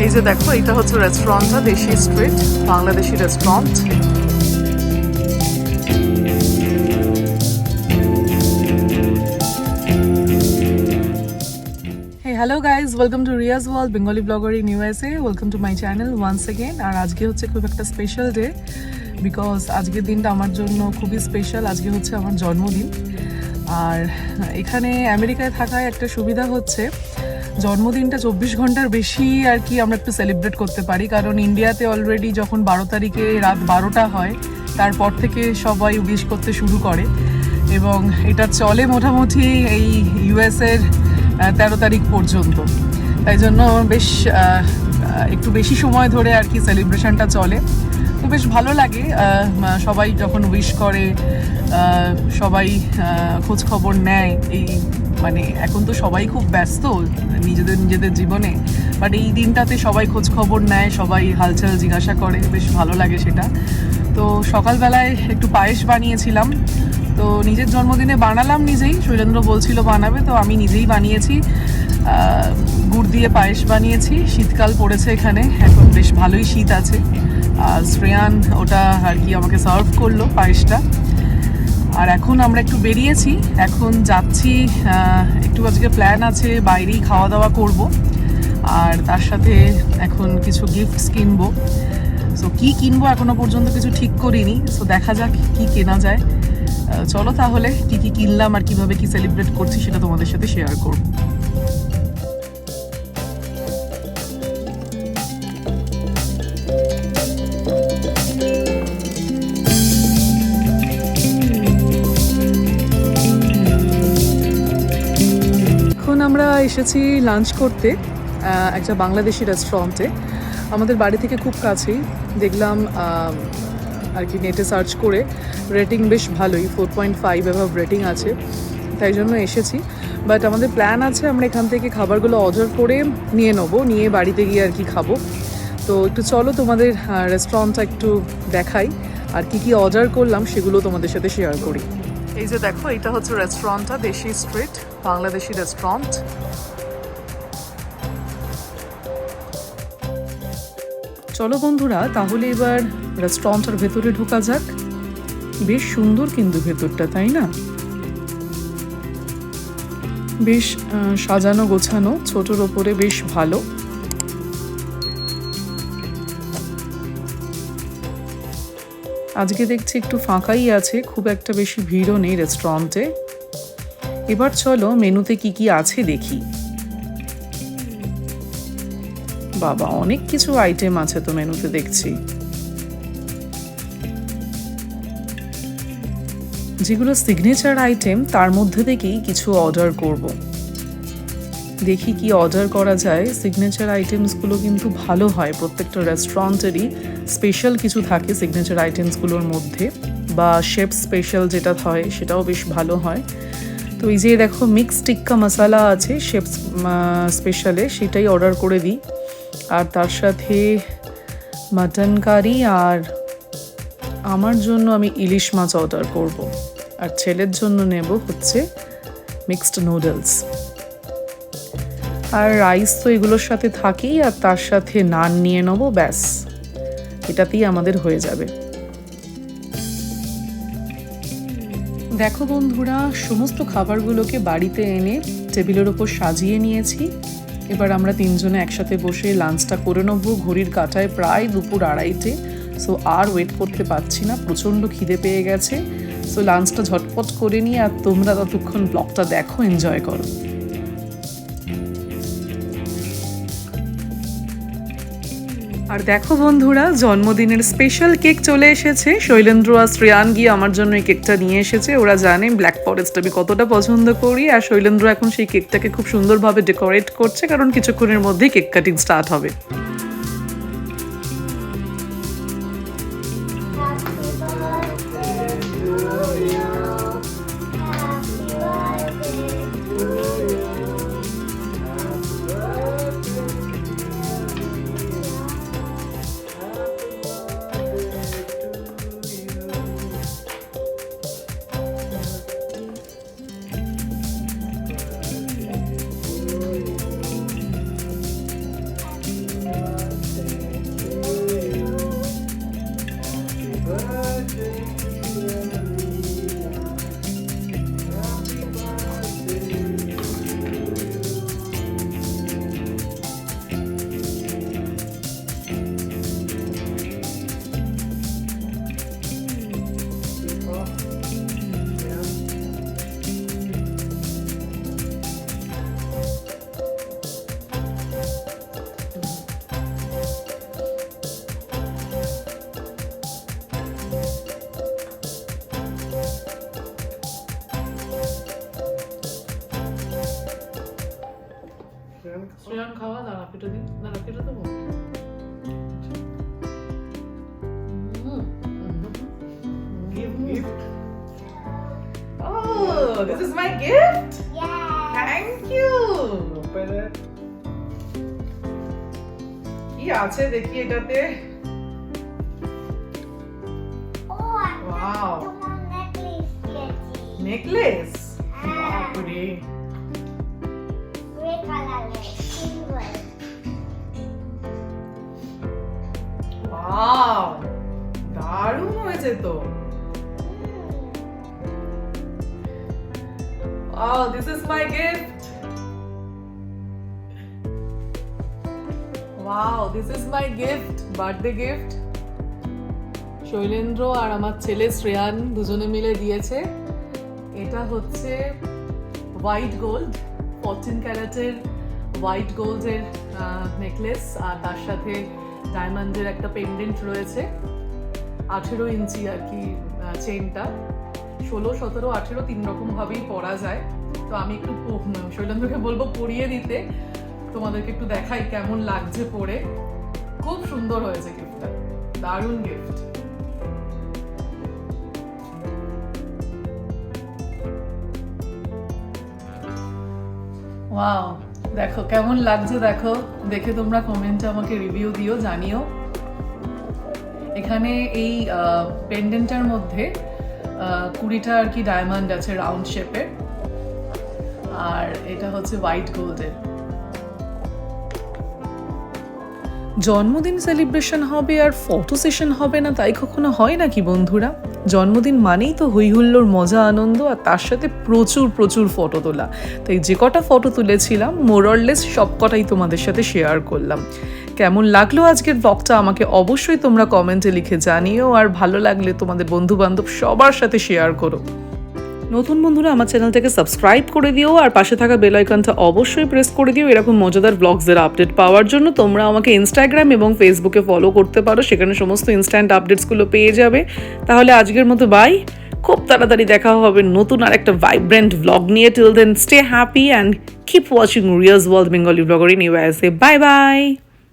এই যে দেখো, এটা হচ্ছে রেস্টুরেন্টটা, দেশি street Bangladeshi restaurant. Hey, hello guys, welcome to Ria's World, Bengali blogger in USA. Welcome to my channel once again. আর আজকে হচ্ছে খুব একটা স্পেশাল ডে, বিকজ আজকের দিনটা আমার জন্য খুবই স্পেশাল। আজকে হচ্ছে আমার জন্মদিন। আর এখানে আমেরিকায় থাকায় একটা সুবিধা হচ্ছে, জন্মদিনটা 24 ঘন্টার বেশি আর কি আমরা একটু সেলিব্রেট করতে পারি। কারণ ইন্ডিয়াতে অলরেডি যখন 12 তারিখে রাত 12টা হয়, তারপর থেকে সবাই উইশ করতে শুরু করে, এবং এটা চলে মোটামুটি এই ইউএসের 13 তারিখ পর্যন্ত। তাই জন্য বেশ একটু বেশি সময় ধরে আর কি সেলিব্রেশনটা চলে। তো বেশ ভালো লাগে, সবাই যখন উইশ করে, সবাই খোঁজ খবর নেয়। এই মানে এখন তো সবাই খুব ব্যস্ত নিজেদের জীবনে, বাট এই দিনটাতে সবাই খোঁজ খবর নেয়, সবাই হালচাল জিজ্ঞাসা করে, বেশ ভালো লাগে সেটা। তো সকালবেলায় একটু পায়েস বানিয়েছিলাম, তো নিজের জন্মদিনে বানালাম নিজেই। শৈলেন্দ্র বলছিল বানাবে, তো আমি নিজেই বানিয়েছি। গুড় দিয়ে পায়েস বানিয়েছি। শীতকাল পড়েছে এখানে, এখন বেশ ভালোই শীত আছে। শ্রেয়ান ওটা আর কি আমাকে সার্ভ করলো পায়েসটা। আর এখন আমরা একটু বেরিয়েছি, এখন যাচ্ছি, একটু আজকে প্ল্যান আছে বাইরেই খাওয়া দাওয়া করব, আর তার সাথে এখন কিছু গিফটস কিনবো। সো কী কিনবো এখনো পর্যন্ত কিছু ঠিক করিনি, সো দেখা যাক কি কেনা যায়। চলো তাহলে কি কি কিনলাম আর কিভাবে কি সেলিব্রেট করছি সেটা তোমাদের সাথে শেয়ার করব। এখন আমরা এসেছি লাঞ্চ করতে একটা বাংলাদেশি রেস্টুরেন্টে। আমাদের বাড়ি থেকে খুব কাছেই, দেখলাম আর কি নেটে সার্চ করে, রেটিং বেশ ভালোই, 4.5 অ্যাভাব রেটিং আছে, তাই জন্য এসেছি। বাট আমাদের প্ল্যান আছে আমরা এখান থেকে খাবারগুলো অর্ডার করে নিয়ে নেবো, নিয়ে বাড়িতে গিয়ে আর কি খাবো। তো একটু চলো তোমাদের রেস্টুরেন্টটা একটু দেখাই, আর কি কি অর্ডার করলাম সেগুলো তোমাদের সাথে শেয়ার করি। এই যে দেখো, এটা হচ্ছে রেস্টুরেন্টটা, দেশি স্ট্রিট বাংলাদেশি রেস্টুরেন্ট। চলো বন্ধুরা, তাহলে এবার রেস্টুরেন্টের ভেতরে ঢোকা যাক। বেশ সুন্দর কিন্তু ভেতরটা, তাই না? বেশ সাজানো গোছানো, ছোটোর ওপরে বেশ ভালো। আজকে দেখছি একটু ফাঁকাই আছে, খুব একটা বেশি ভিড়ও নেই রেস্টুরেন্টে। এবার চলো মেনুতে কি কি আছে দেখি। বাবা, অনেক কিছু আইটেম আছে তো মেনুতে দেখছি। যেগুলো সিগনেচার আইটেম তার মধ্যে থেকেই কিছু অর্ডার করব। দেখি কি অর্ডার করা যায়। সিগনেচার আইটেমসগুলো কিন্তু ভালো হয়, প্রত্যেকটা রেস্টুরেন্টেরই স্পেশাল কিছু থাকে সিগনেচার আইটেমসগুলোর মধ্যে, বা শেফ স্পেশাল যেটা হয় সেটাও বেশ ভালো হয়। তো এই যে দেখো, মিক্স টিক্কা মশালা আছে শেফ স্পেশালে, সেটাই অর্ডার করে দিই। আর তার সাথে মাটন কারি, আর আমার জন্য আমি ইলিশ মাছ অর্ডার করব, আর ছেলের জন্য নেব হচ্ছে মিক্সড নুডলস। আর রাইস তো এগুলোর সাথে থাকেই, আর তার সাথে নান নিয়ে নেবো, ব্যাস এটাতেই আমাদের হয়ে যাবে। দেখো বন্ধুরা, সমস্ত খাবারগুলোকে বাড়িতে এনে টেবিলের ওপর সাজিয়ে নিয়েছি। এবার আমরা তিনজনে একসাথে বসে লাঞ্চটা করে নেবো। ঘড়ির কাঁটায় প্রায় দুপুর 2:30, সো আর ওয়েট করতে পারছি না, প্রচণ্ড খিদে পেয়ে গেছে। সো লাঞ্চটা ঝটপট করে নিয়ে, আর তোমরা ততক্ষণ ব্লগটা দেখো, এনজয় করো। আর দেখো বন্ধুরা, জন্মদিনের স্পেশাল কেক চলে এসেছে। শৈলেন্দ্র আর শ্রেয়ান গিয়ে আমার জন্য এই কেকটা নিয়ে এসেছে। ওরা জানে ব্ল্যাক ফরেস্ট আমি কতটা পছন্দ করি, আর শৈলেন্দ্র এখন সেই কেকটাকে খুব সুন্দরভাবে ডেকোরেট করছে, কারণ কিছুক্ষণের মধ্যেই কেক কাটিং স্টার্ট হবে। শ্রেয়ান খাওয়া, দাঁড়া কেটে দিন, দাঁড়া কেটে দেবো। Gift. Oh, this is my gift? Yeah. Thank you. Open it. কি আছে দেখি এটাতে? Oh, Wow. তোমার necklace দিয়েছি। Necklace? বাপরে। Gray color, silver. Wow. দারুণ হয়েছে তো। Wow, this is my gift. Wow, this is my gift, birthday gift. Shailendra আর আমার ছেলে শ্রেয়ান দুজনে মিলে দিয়েছে। এটা হচ্ছে হোয়াইট গোল্ড, 14 ক্যারেটের হোয়াইট গোল্ডের নেকলেস, আর তার সাথে ডায়মন্ডের একটা পেন্ডেন্ট রয়েছে। 18 ইঞ্চি আর কি চেনটা, 16, 17, 18 তিন রকম ভাবেই পরা যায়। তো আমি একটু শৈলেন্দ্রকে বলবো পরিয়ে দিতে, তোমাদেরকে একটু দেখাই কেমন লাগছে পরে। খুব সুন্দর হয়েছে গিফটটা, দারুণ গিফট। ওয়াও, দেখো কেমন লাগছে, দেখো দেখে তোমরা কমেন্টে আমাকে রিভিউ দিও, জানিও। এখানে এই পেন্ডেন্টটার মধ্যে 20টা আর কি ডায়মন্ড আছে রাউন্ড শেপের, আর এটা হচ্ছে হোয়াইট গোল্ডের। জন্মদিন সেলিব্রেশন হবে আর ফটো সেশন হবে না, তাই কখনো হয় নাকি বন্ধুরা? জন্মদিন মানেই তো হই হুল্লোড়, মজা, আনন্দ, আর তার সাথে প্রচুর প্রচুর ফটো তোলা। তাই যে কটা ফটো তুলেছিলাম মোরলেস সব কটাই তোমাদের সাথে শেয়ার করলাম। কেমন লাগলো আজকের ব্লগটা আমাকে অবশ্যই তোমরা কমেন্টে লিখে জানিও, আর ভালো লাগলে তোমাদের বন্ধু বান্ধব সবার সাথে শেয়ার করো। নতুন বন্ধুরা আমার চ্যানেলটাকে সাবস্ক্রাইব করে দিও, আর পাশে থাকা বেল আইকনটা অবশ্যই প্রেস করে দিও। এরকম মজাদার ব্লগসের আপডেট পাওয়ার জন্য তোমরা আমাকে ইনস্টাগ্রাম এবং ফেসবুকে ফলো করতে পারো, সেখানে সমস্ত ইনস্ট্যান্ট আপডেটসগুলো পেয়ে যাবে। তাহলে আজকের মতো বাই, খুব তাড়াতাড়ি দেখা হবে নতুন আর একটা ভাইব্রেন্ট ব্লগ নিয়ে। Till then stay happy and keep watching Riaz world Bengali blogger in USA. Bye by.